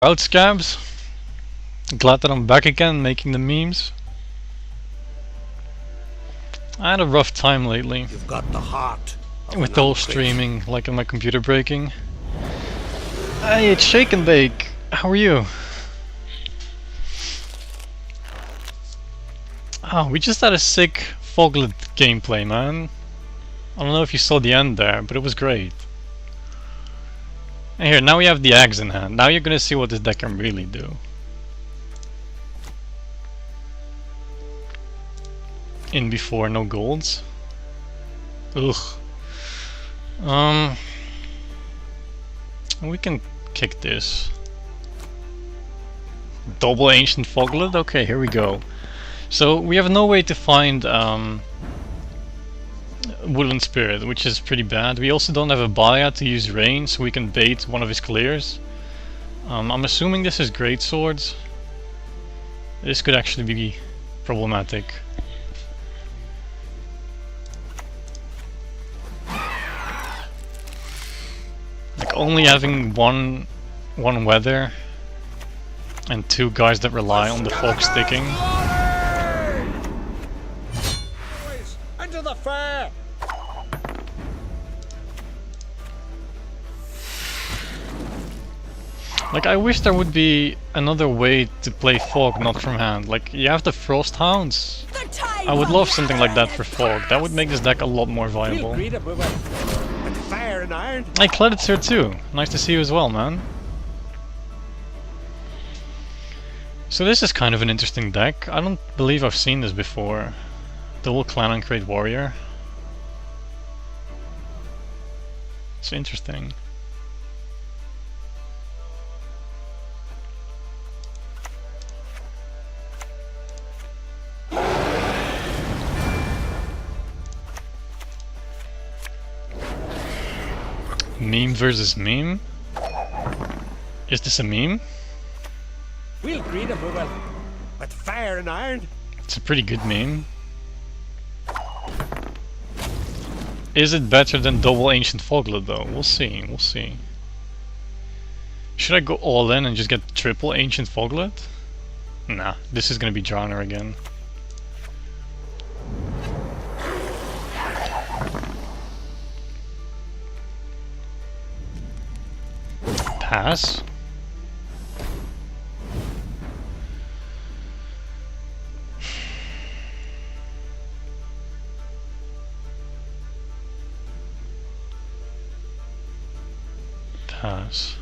Out scabs. Glad that I'm back again making the memes. I had a rough time lately. You've got the heart with the whole streaming, like in my computer breaking. Hey, it's Shake and Bake. How are you? Oh, we just had a sick Foglet gameplay, man. I don't know if you saw the end there, but it was great. And here, now we have the axe in hand. Now you're gonna see what this deck can really do. In before, no golds. Ugh. We can kick this. Double Ancient Foglet? Okay, here we go. So, we have no way to find Woodland Spirit, which is pretty bad. We also don't have a Baya to use rain, so we can bait one of his clears. I'm assuming this is Great Swords. This could actually be problematic. Like only having one weather and two guys that rely on the fog sticking. Into the fair. Like I wish there would be another way to play Fog not from hand. Like you have the Frost Hounds. I would love something like that for Fog. That would make this deck a lot more viable. Hey, Cledit's here too. Nice to see you as well, man. So this is kind of an interesting deck. I don't believe I've seen this before. Double Clan and Great Warrior. It's interesting. Meme versus meme? Is this a meme? We'll greet him with fire and iron. It's a pretty good meme. Is it better than Double Ancient Foglet though? We'll see, we'll see. Should I go all in and just get Triple Ancient Foglet? Nah, this is gonna be Johnner again. Pass. Pass.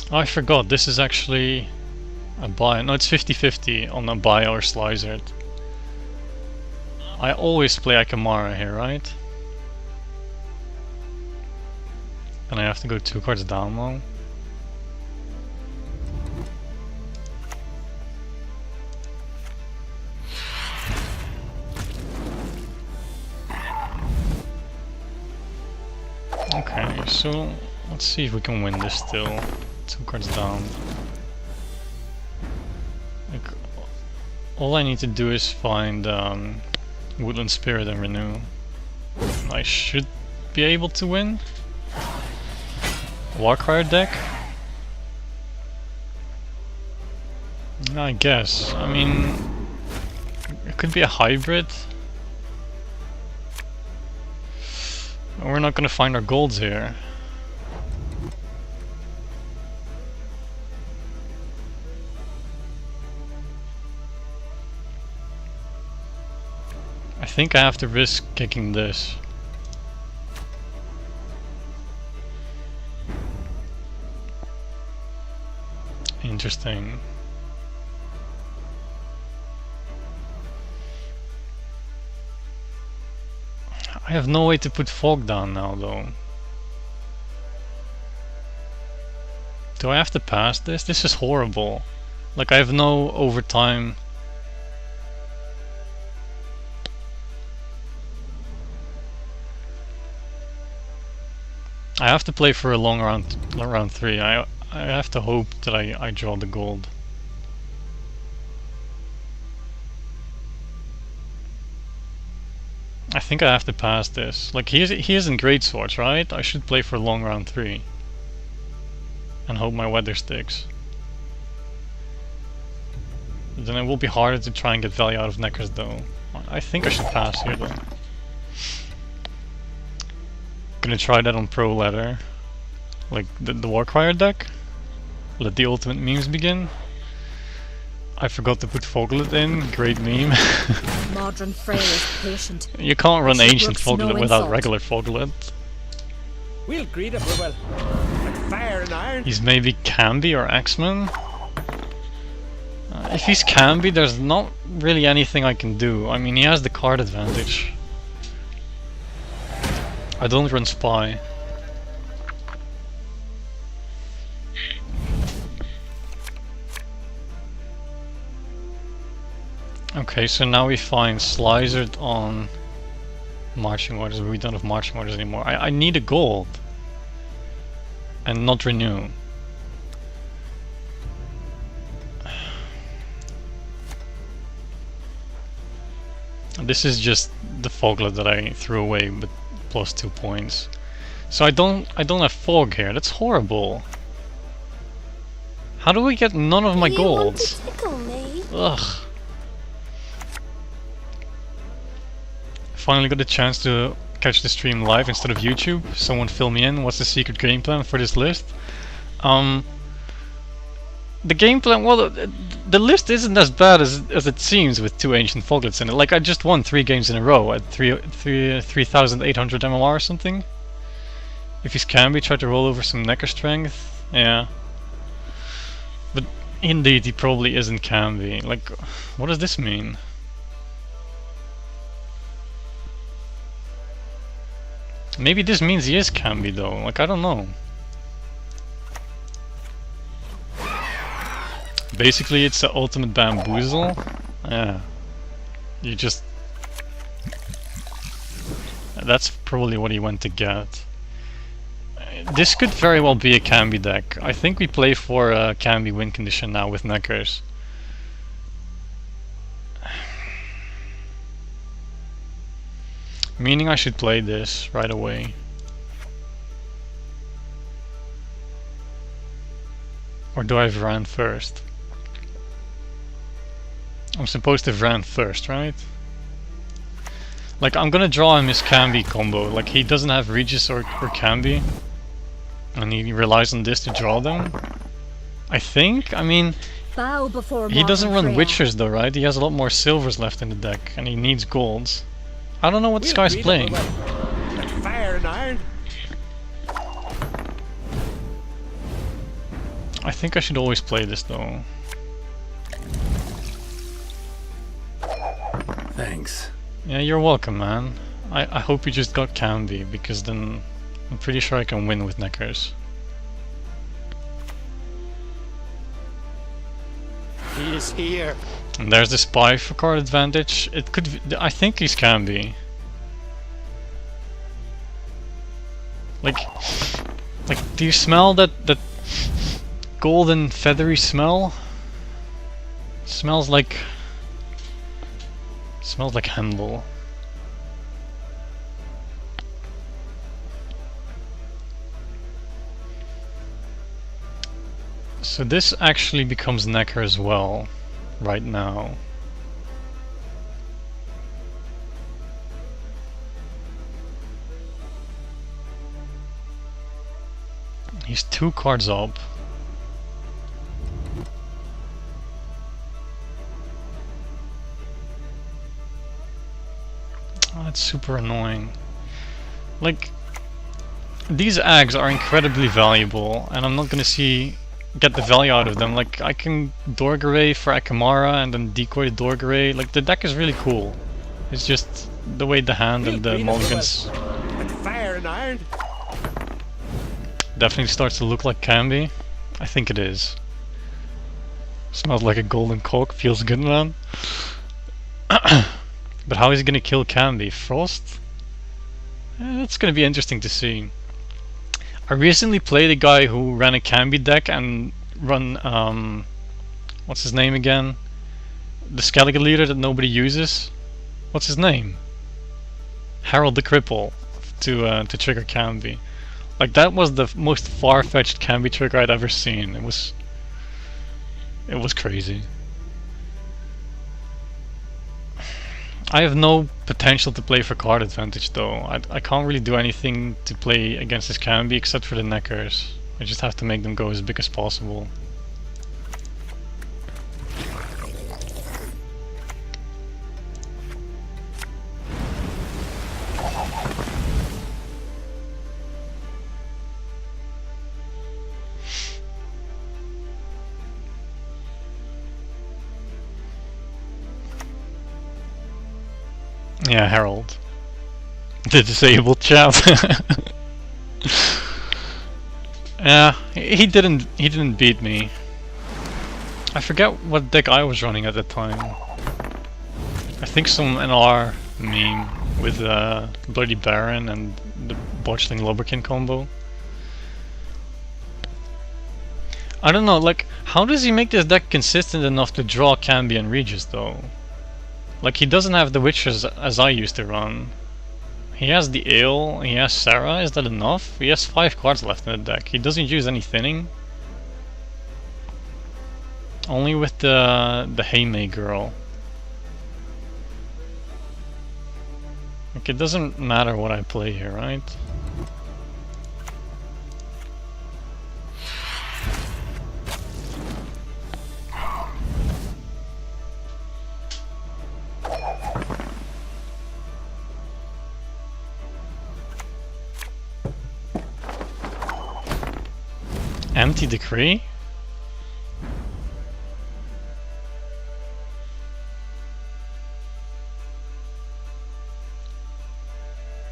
Oh, I forgot, this is actually a buy. No, it's 50-50 on a buy or Slicer. I always play Akamara here, right? And I have to go 2 cards down low. Okay, so let's see if we can win this still. 2 cards down. Like, all I need to do is find Woodland Spirit and renew. I should be able to win. Warcry deck? I guess. I mean, it could be a hybrid. We're not gonna find our golds here. I think I have to risk kicking this. Interesting. I have no way to put Fog down now though. Do I have to pass this? This is horrible. Like I have no overtime. I have to play for a long round 3. I have to hope that I draw the gold. I think I have to pass this. Like he isn't Great Swords, right? I should play for long round 3. and hope my weather sticks. Then it will be harder to try and get value out of Neckers though. I think I should pass here though. Gonna try that on Pro Ladder. Like the Warcrier deck. Let the ultimate memes begin. I forgot to put Foglet in, great meme. Modern Frey is patient. You can't run Ancient brooks no Foglet without insult. regular Foglet. We'll greet him with fire and iron. He's maybe Camby or X-Men. If he's Camby, there's not really anything I can do. I mean, he has the card advantage. I don't run Spy. Okay, so now we find Slicered on Marching Orders, but we don't have Marching Orders anymore. I need a gold. And not renew. This is just the Foglet that I threw away, but plus 2 points. So I don't have Fog here. That's horrible. How do we get none of my golds? Ugh. Finally got a chance to catch the stream live instead of YouTube. Someone fill me in. What's the secret game plan for this list? The game plan, well, the list isn't as bad as it seems with 2 Ancient Foglets in it. Like, I just won 3 games in a row at 3,800 MMR or something. If he's Camby, try to roll over some Necker strength. Yeah. But indeed, he probably isn't Camby. Like, what does this mean? Maybe this means he is Camby though. Like, I don't know. Basically, it's the ultimate bamboozle. Yeah. You just... That's probably what he went to get. This could very well be a Camby deck. I think we play for a Camby win condition now with Neckers. Meaning I should play this right away. Or do I have Vran first? I'm supposed to have Vran first, right? Like, I'm gonna draw him his Camby combo. Like, he doesn't have Regis or Camby. And he relies on this to draw them. I think? I mean... Bow before he doesn't run Freya. Witchers though, right? He has a lot more silvers left in the deck. And he needs golds. I don't know what this guy's playing. Fire and iron. I think I should always play this though. Thanks. Yeah, you're welcome, man. I hope you just got Camby, because then I'm pretty sure I can win with Neckers. He is here. And there's the Spy for card advantage. It could... I think he's Camby. Like, do you smell that golden feathery smell? Smells like Handel. So this actually becomes Necker as well, right now. He's 2 cards up. Oh, that's super annoying. Like, these Ags are incredibly valuable, and I'm not gonna get the value out of them. Like, I can Dorgare for Akamara and then decoy Dorgare. Like, the deck is really cool. It's just the way the hand and the mulligans Fire and iron. definitely starts to look like Camby. I think it is. Smells like a golden cock. Feels good, man. But how is he gonna kill Camby? Frost? That's gonna be interesting to see. I recently played a guy who ran a Camby deck and run what's his name again? The Skellige leader that nobody uses. What's his name? Harold the Cripple to trigger Camby. Like, that was the most far-fetched Cambi trick I'd ever seen. It was crazy. I have no potential to play for card advantage though. I can't really do anything to play against this Cambi except for the neckers. I just have to make them go as big as possible. Yeah, Harold. The disabled chap. Yeah, he didn't beat me. I forget what deck I was running at the time. I think some NR meme with Bloody Baron and the Botchling Lubberkin combo. I don't know, like, how does he make this deck consistent enough to draw Cambi and Regis though? Like, he doesn't have the Witchers as I used to run. He has the Ale, he has Sarah, is that enough? He has 5 cards left in the deck. He doesn't use any thinning. Only with the Heimei girl. Like, it doesn't matter what I play here, right? Empty Decree?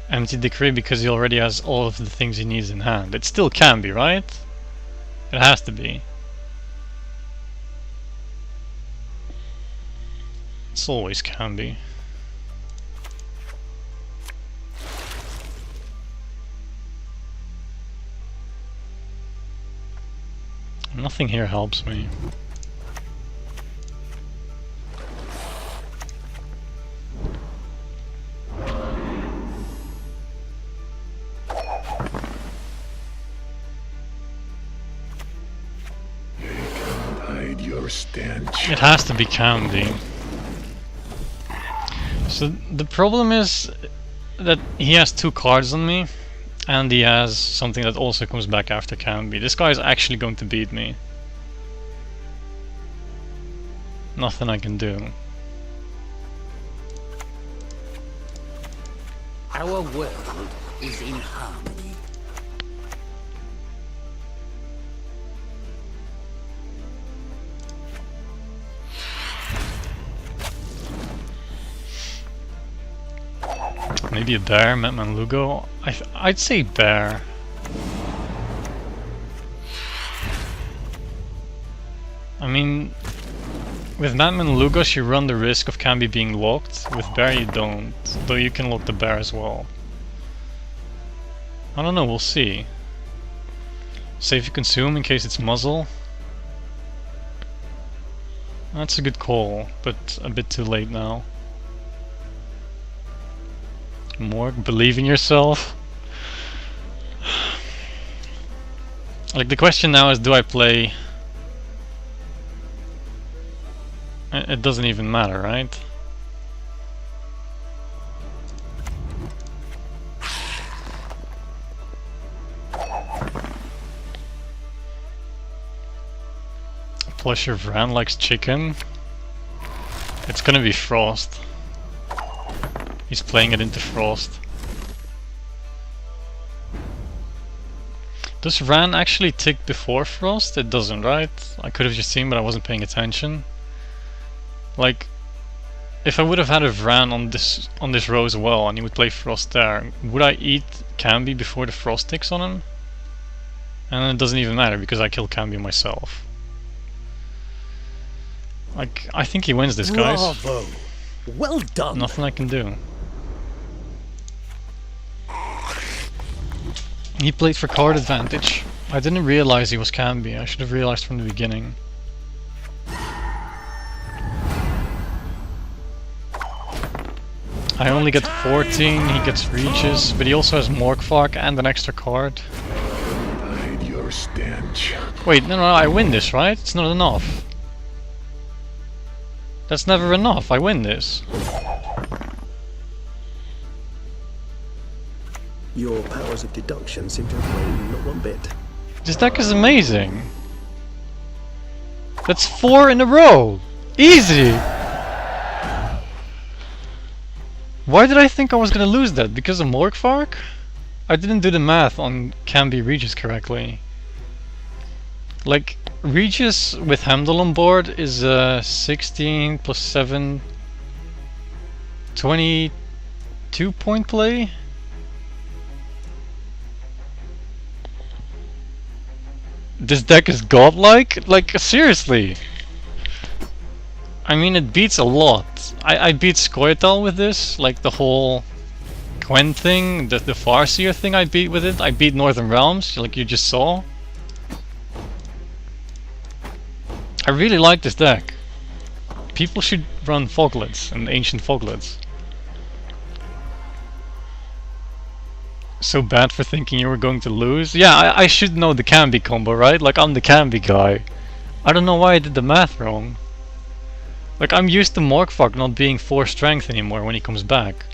Empty Decree because he already has all of the things he needs in hand. It still can be, right? It has to be. It's always can be. Nothing here helps me. Hide your stench. It has to be Cambi. So the problem is that he has 2 cards on me. And he has something that also comes back after Cambi. This guy is actually going to beat me. Nothing I can do. Our world is in harmony. Maybe a bear, Metman Lugo. I'd say bear. I mean, with Madman Lugos you run the risk of Cambi being locked, with bear you don't, though you can lock the bear as well. I don't know, we'll see. Save you consume in case it's muzzle. That's a good call, but a bit too late now. Morg, believe in yourself. Like, the question now is, do I play? It doesn't even matter, right? Plus your Vran likes chicken. It's gonna be Frost. He's playing it into Frost. Does Ran actually tick before Frost? It doesn't, right? I could have just seen, but I wasn't paying attention. Like, if I would have had a Vran on this row as well, and he would play Frost there, would I eat Cambi before the Frost ticks on him? And it doesn't even matter because I killed Cambi myself. Like, I think he wins this, guys. Bravo! Well done. Nothing I can do. He played for card advantage. I didn't realize he was Cambi. I should have realized from the beginning. I only get 14, he gets Regis, but he also has Morgvark and an extra card. stench. Wait, no, I win this, right? It's not enough. That's never enough. I win this. Your powers of deduction seem to have waned not one bit. This deck is amazing. That's 4 in a row. Easy. Why did I think I was gonna lose that? Because of Morkvark? I didn't do the math on Canby Regis correctly. Like, Regis with Heimdall on board is 16 plus 7... 22 point play? This deck is godlike? Like, seriously! I mean, it beats a lot. I beat Scoia'tael with this, like the whole Gwent thing, the Farseer thing I beat with it. I beat Northern Realms, like you just saw. I really like this deck. People should run Foglets and Ancient Foglets. So bad for thinking you were going to lose. Yeah, I should know the Canby combo, right? Like, I'm the Canby guy. I don't know why I did the math wrong. Like, I'm used to Morkvark not being 4 strength anymore when he comes back.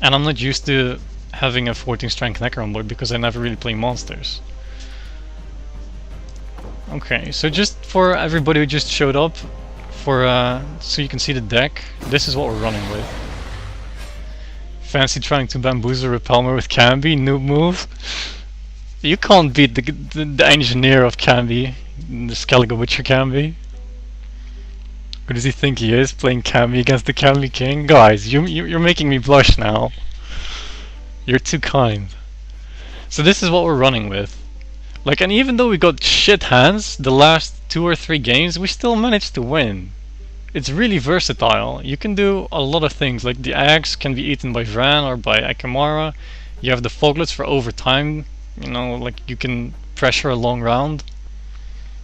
And I'm not used to having a 14 strength Necker on board because I never really play monsters. Okay, so just for everybody who just showed up, so you can see the deck, this is what we're running with. Fancy trying to bamboozle Repelmer with Canby, noob move. You can't beat the engineer of Canby, the Skellige Witcher Canby. Who does he think he is, playing Canby against the Canby King? Guys, you're making me blush now. You're too kind. So this is what we're running with. Like, and even though we got shit hands the last 2 or 3 games, we still managed to win. It's really versatile. You can do a lot of things, like the axe can be eaten by Vran or by Akimara. You have the Foglets for overtime, you know, like you can pressure a long round.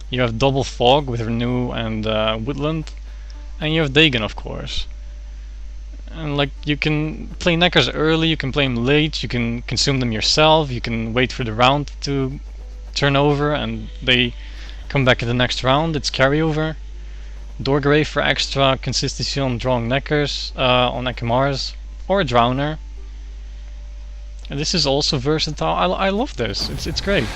You have double Fog with Renew and Woodland. And you have Dagon, of course. And like, you can play Neckers early, you can play them late, you can consume them yourself, you can wait for the round to turn over and they come back in the next round. It's carryover. Dorgrave for extra consistency on drawing Neckers, on Akimaras, or a Drowner. And this is also versatile. I love this. It's great.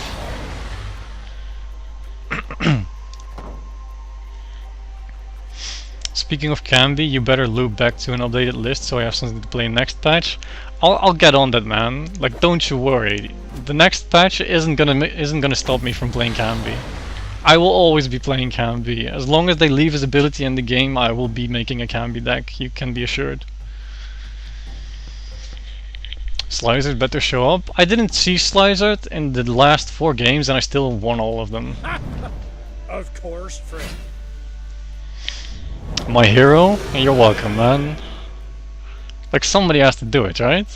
Speaking of Canby, you better loop back to an updated list so I have something to play next patch. I'll get on that, man. Like, don't you worry. The next patch isn't gonna stop me from playing Canby. I will always be playing Canby. As long as they leave his ability in the game, I will be making a Canby deck. You can be assured. Slizer better show up. I didn't see Slizer in the last 4 games and I still won all of them. Of course, friend. My hero? You're welcome, man. Like, somebody has to do it, right?